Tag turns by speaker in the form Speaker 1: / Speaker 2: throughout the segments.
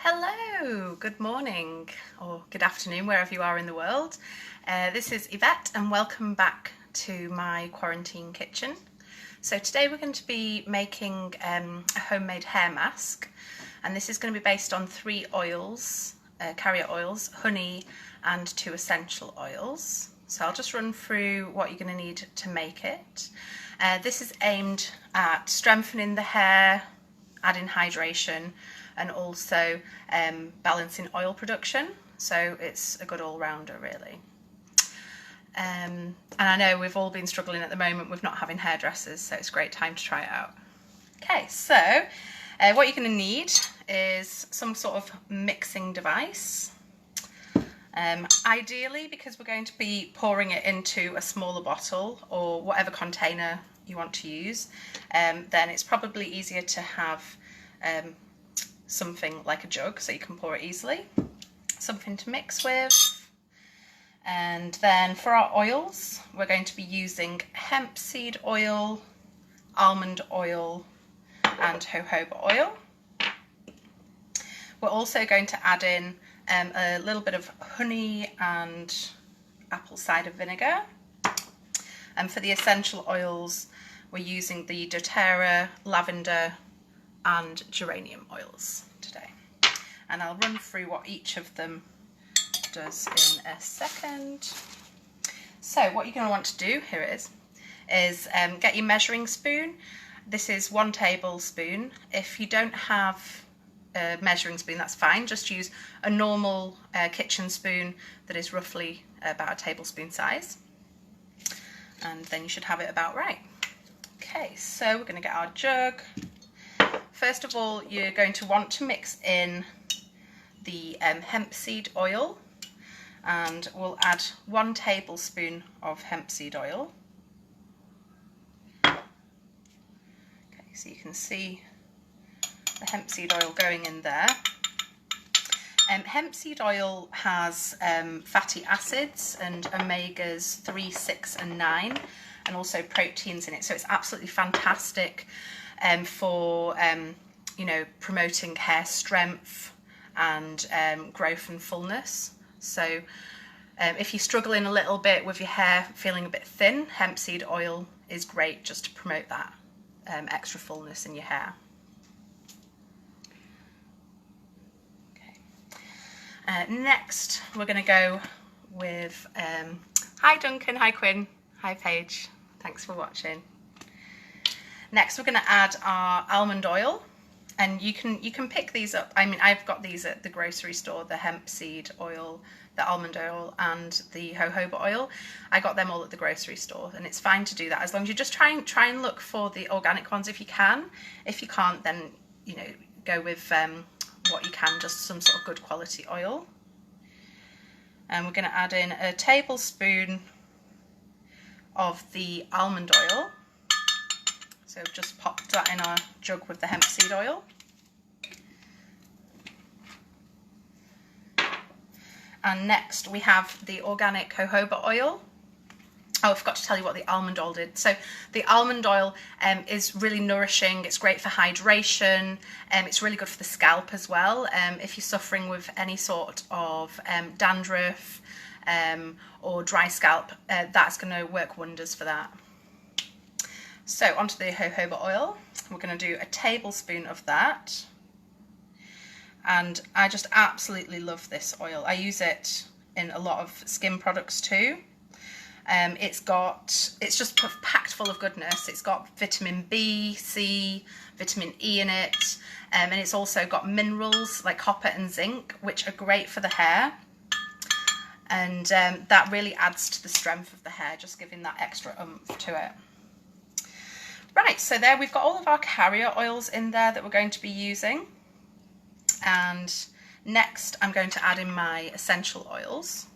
Speaker 1: Hello, good morning or good afternoon wherever you are in the world. This is Yvette and welcome back to my quarantine kitchen. So today we're going to be making a homemade hair mask, and this is going to be based on 3 oils, carrier oils, honey and 2 essential oils. So I'll just run through what you're going to need to make it. This is aimed at strengthening the hair, adding hydration, and also balancing oil production, so it's a good all-rounder really. And I know we've all been struggling at the moment with not having hairdressers, so it's a great time to try it out. Okay, so what you're going to need is some sort of mixing device. Ideally, because we're going to be pouring it into a smaller bottle or whatever container you want to use, then it's probably easier to have something like a jug so you can pour it easily, something to mix with. And then for our oils, we're going to be using hemp seed oil, almond oil and jojoba oil. We're also going to add in a little bit of honey and apple cider vinegar. And for the essential oils, we're using the doTERRA, lavender and geranium oils today, and I'll run through what each of them does in a second. So what you're going to want to do, here it is get your measuring spoon. This is 1 tablespoon. If you don't have a measuring spoon, that's fine, just use a normal kitchen spoon that is roughly about a tablespoon size, and then you should have it about right. Okay, so we're going to get our jug. First of all, you're going to want to mix in the hemp seed oil, and we'll add 1 tablespoon of hemp seed oil. Okay, so you can see the hemp seed oil going in there. Hemp seed oil has fatty acids and omegas 3, 6 and 9, and also proteins in it, so it's absolutely fantastic for you know, promoting hair strength and growth and fullness. So if you're struggling a little bit with your hair feeling a bit thin, hemp seed oil is great just to promote that extra fullness in your hair. Okay. Next we're going to go with hi Duncan, hi Quinn, hi Paige, thanks for watching. Next we're going to add our almond oil, and you can pick these up. I mean, I've got these at the grocery store, the hemp seed oil, the almond oil and the jojoba oil. I got them all at the grocery store, and it's fine to do that as long as you just try and look for the organic ones if you can. If you can't, then you know, go with what you can, just some sort of good quality oil. And we're going to add in a tablespoon of the almond oil. So we've just popped that in our jug with the hemp seed oil. And next we have the organic jojoba oil. Oh, I forgot to tell you what the almond oil did. So the almond oil is really nourishing, it's great for hydration, it's really good for the scalp as well. If you're suffering with any sort of dandruff or dry scalp, that's going to work wonders for that. So onto the jojoba oil, we're going to do a tablespoon of that, and I just absolutely love this oil. I use it in a lot of skin products too. It's just packed full of goodness. It's got vitamin B, C, vitamin E in it, and it's also got minerals like copper and zinc, which are great for the hair, and that really adds to the strength of the hair, just giving that extra oomph to it. Right, so there we've got all of our carrier oils in there that we're going to be using, and next I'm going to add in my essential oils.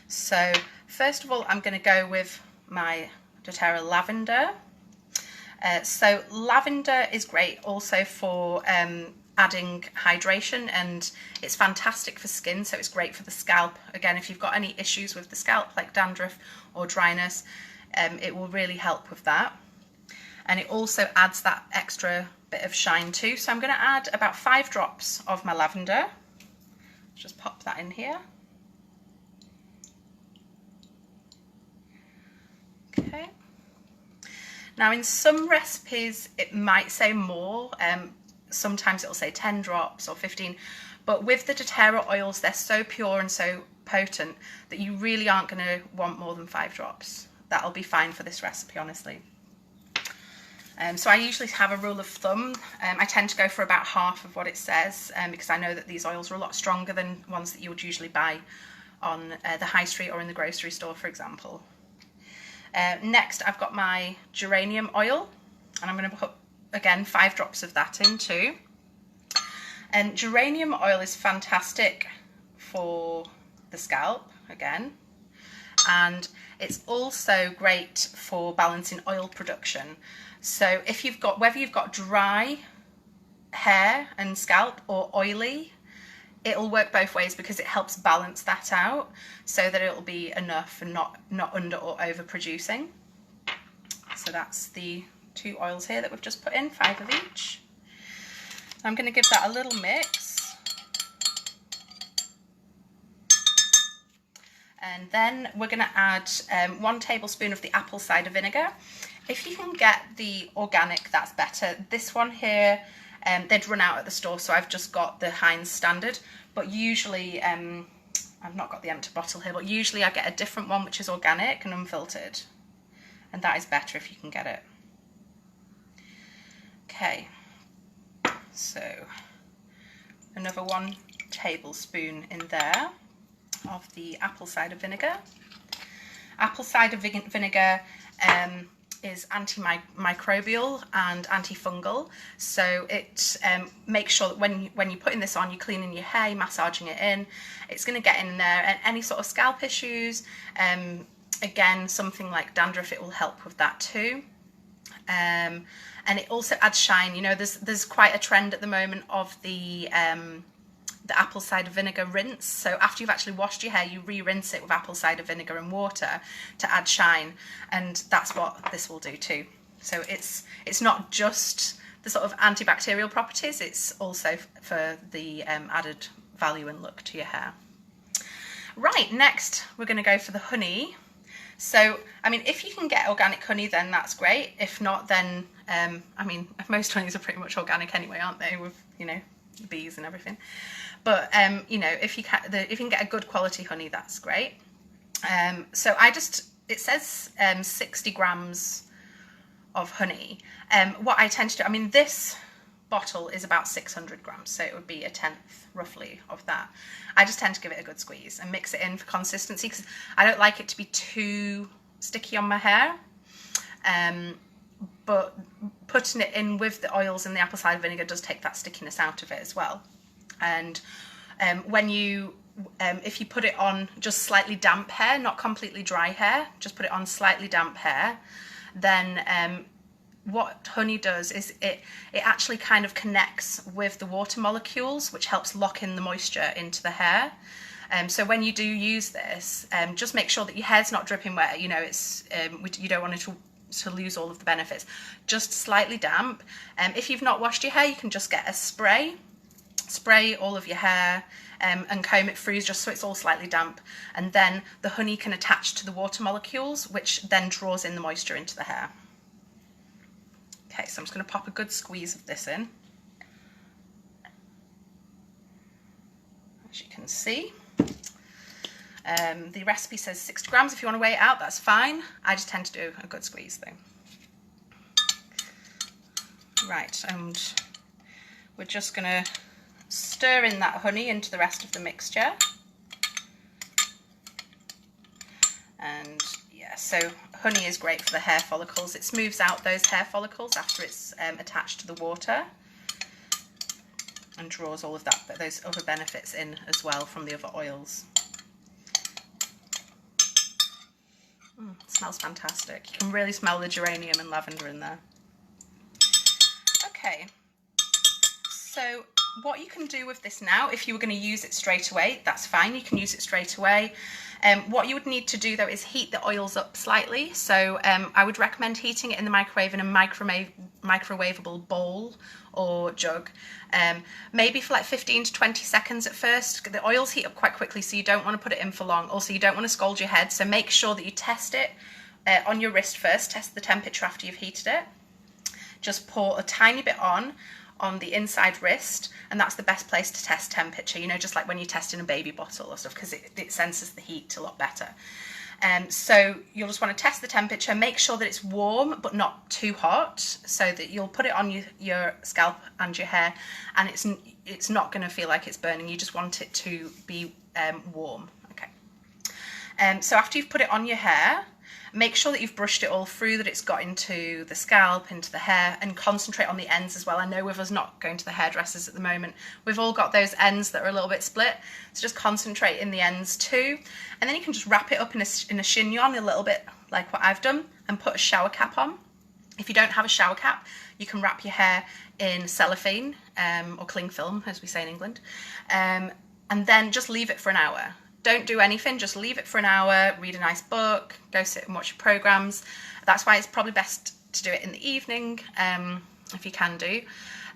Speaker 1: So first of all, I'm going to go with my doTERRA lavender. So lavender is great also for adding hydration, and it's fantastic for skin, so it's great for the scalp. Again, if you've got any issues with the scalp like dandruff or dryness, it will really help with that. And it also adds that extra bit of shine too. So I'm going to add about 5 drops of my lavender. Just pop that in here. Okay. Now in some recipes it might say more, sometimes it'll say 10 drops or 15, but with the doTERRA oils, they're so pure and so potent that you really aren't going to want more than 5 drops. That'll be fine for this recipe, honestly. So I usually have a rule of thumb. I tend to go for about half of what it says, because I know that these oils are a lot stronger than ones that you would usually buy on the high street or in the grocery store, for example. Next, I've got my geranium oil, and I'm going to put, again, 5 drops of that in too. And geranium oil is fantastic for the scalp, again, and it's also great for balancing oil production. So if you've got, whether you've got dry hair and scalp or oily, it'll work both ways because it helps balance that out so that it'll be enough and not under or over producing. So that's the 2 oils here that we've just put in, 5 of each. I'm going to give that a little mix. And then we're going to add 1 tablespoon of the apple cider vinegar. If you can get the organic, that's better. This one here, they'd run out at the store, so I've just got the Heinz standard. But usually, I've not got the empty bottle here, but usually I get a different one which is organic and unfiltered. And that is better if you can get it. Okay, so another 1 tablespoon in there of the apple cider vinegar. Apple cider vinegar is antimicrobial and antifungal, so it makes sure that when you're putting this on, you're cleaning your hair, you're massaging it in, it's going to get in there, and any sort of scalp issues, again, something like dandruff, it will help with that too. And it also adds shine. You know, there's quite a trend at the moment of the apple cider vinegar rinse. So after you've actually washed your hair, you re-rinse it with apple cider vinegar and water to add shine, and that's what this will do too. So it's not just the sort of antibacterial properties, it's also for the added value and look to your hair. Right, next we're going to go for the honey. So, I mean, if you can get organic honey, then that's great. If not, then, I mean, most honeys are pretty much organic anyway, aren't they, with, you know, bees and everything. But, you know, if you can get a good quality honey, that's great. So it says 60 grams of honey. What I tend to do, I mean, this bottle is about 600 grams, so it would be a tenth roughly of that. I just tend to give it a good squeeze and mix it in for consistency because I don't like it to be too sticky on my hair. But putting it in with the oils and the apple cider vinegar does take that stickiness out of it as well. And when you if you put it on just slightly damp hair, not completely dry hair, just put it on slightly damp hair, then what honey does is it actually kind of connects with the water molecules, which helps lock in the moisture into the hair. So when you do use this, just make sure that your hair's not dripping wet. You know, it's you don't want it to lose all of the benefits. Just slightly damp. If you've not washed your hair, you can just get a spray all of your hair and comb it through just so it's all slightly damp, and then the honey can attach to the water molecules, which then draws in the moisture into the hair. Okay, so I'm just going to pop a good squeeze of this in. As you can see, the recipe says 60 grams. If you want to weigh it out, that's fine. I just tend to do a good squeeze though. Right, and we're just going to stir in that honey into the rest of the mixture. And yeah, so honey is great for the hair follicles. It smooths out those hair follicles after it's attached to the water and draws all of that, but those other benefits in as well from the other oils. It smells fantastic. You can really smell the geranium and lavender in there. Okay, so what you can do with this now, if you were going to use it straight away, that's fine, you can use it straight away. What you would need to do though is heat the oils up slightly. So I would recommend heating it in the microwave in a microwavable bowl or jug, maybe for like 15 to 20 seconds at first. The oils heat up quite quickly, so you don't want to put it in for long. Also, you don't want to scald your head, so make sure that you test it on your wrist first. Test the temperature after you've heated it. Just pour a tiny bit on the inside wrist, and that's the best place to test temperature, you know, just like when you're testing a baby bottle or stuff, because it senses the heat a lot better. So you'll just want to test the temperature, make sure that it's warm but not too hot, so that you'll put it on your scalp and your hair, and it's not going to feel like it's burning. You just want it to be warm. Okay. So after you've put it on your hair, make sure that you've brushed it all through, that it's got into the scalp, into the hair, and concentrate on the ends as well. I know with us not going to the hairdressers at the moment, we've all got those ends that are a little bit split, so just concentrate in the ends too. And then you can just wrap it up in a chignon, a little bit like what I've done, and put a shower cap on. If you don't have a shower cap, you can wrap your hair in cellophane or cling film, as we say in England, and then just leave it for an hour. Don't do anything, just leave it for an hour, read a nice book, go sit and watch your programs. That's why it's probably best to do it in the evening, if you can do.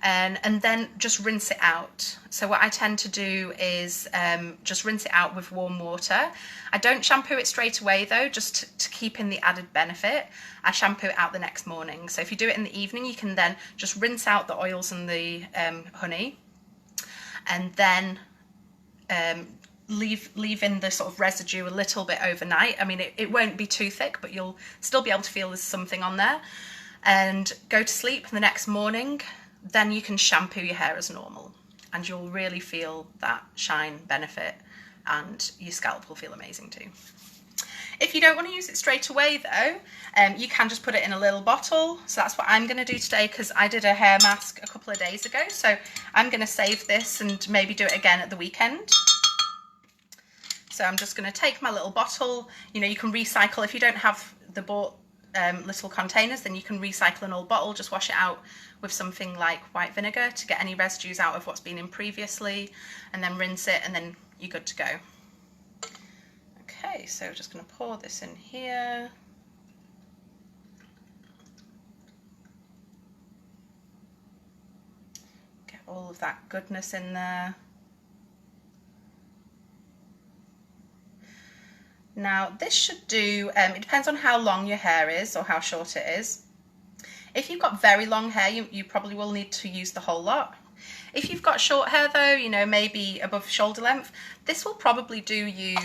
Speaker 1: And then just rinse it out. So what I tend to do is just rinse it out with warm water. I don't shampoo it straight away though, just to keep in the added benefit. I shampoo it out the next morning. So if you do it in the evening, you can then just rinse out the oils and the honey, and then leave in the sort of residue a little bit overnight. I mean, it won't be too thick, but you'll still be able to feel there's something on there, and go to sleep the next morning. Then you can shampoo your hair as normal, and you'll really feel that shine benefit, and your scalp will feel amazing too. If you don't want to use it straight away though, you can just put it in a little bottle. So that's what I'm going to do today, because I did a hair mask a couple of days ago, so I'm going to save this and maybe do it again at the weekend. So I'm just going to take my little bottle. You know, you can recycle. If you don't have the bought little containers, then you can recycle an old bottle. Just wash it out with something like white vinegar to get any residues out of what's been in previously, and then rinse it, and then you're good to go. Okay, so just going to pour this in here. Get all of that goodness in there. Now this should do, it depends on how long your hair is or how short it is. If you've got very long hair, you probably will need to use the whole lot. If you've got short hair though, you know, maybe above shoulder length, this will probably do you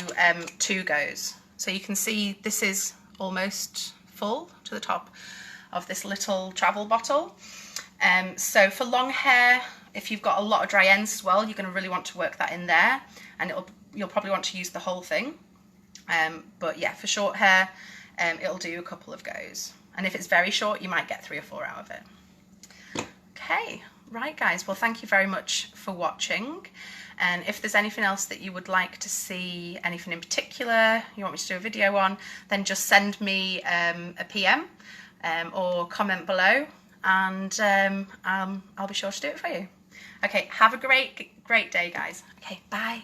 Speaker 1: 2 goes. So you can see this is almost full to the top of this little travel bottle. So for long hair, if you've got a lot of dry ends as well, you're going to really want to work that in there, and you'll probably want to use the whole thing. But yeah, for short hair, it'll do a couple of goes. And if it's very short, you might get 3 or 4 out of it. Okay, right guys, well thank you very much for watching. And if there's anything else that you would like to see, anything in particular you want me to do a video on, then just send me a PM or comment below, and I'll be sure to do it for you. Okay, have a great day guys. Okay, bye.